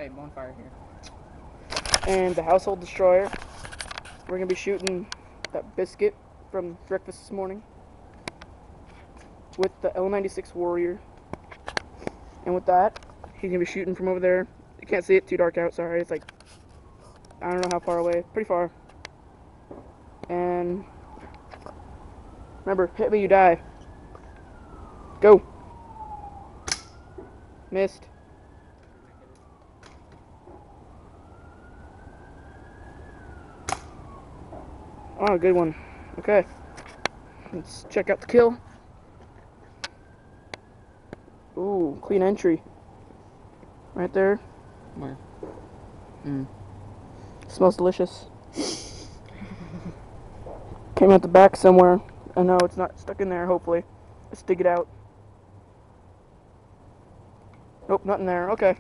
Hey, bonfire here. And the household destroyer. We're gonna be shooting that biscuit from breakfast this morning with the L96 Warrior. And with that, he's gonna be shooting from over there. You can't see it, too dark out, sorry. It's like, I don't know how far away, pretty far. And remember, hit me, you die. Go. Missed. Oh, good one. Okay. Let's check out the kill. Ooh, clean entry. Right there. Where? Smells delicious. Came out the back somewhere. I know it's not stuck in there, hopefully. Let's dig it out. Nope, not in there. Okay.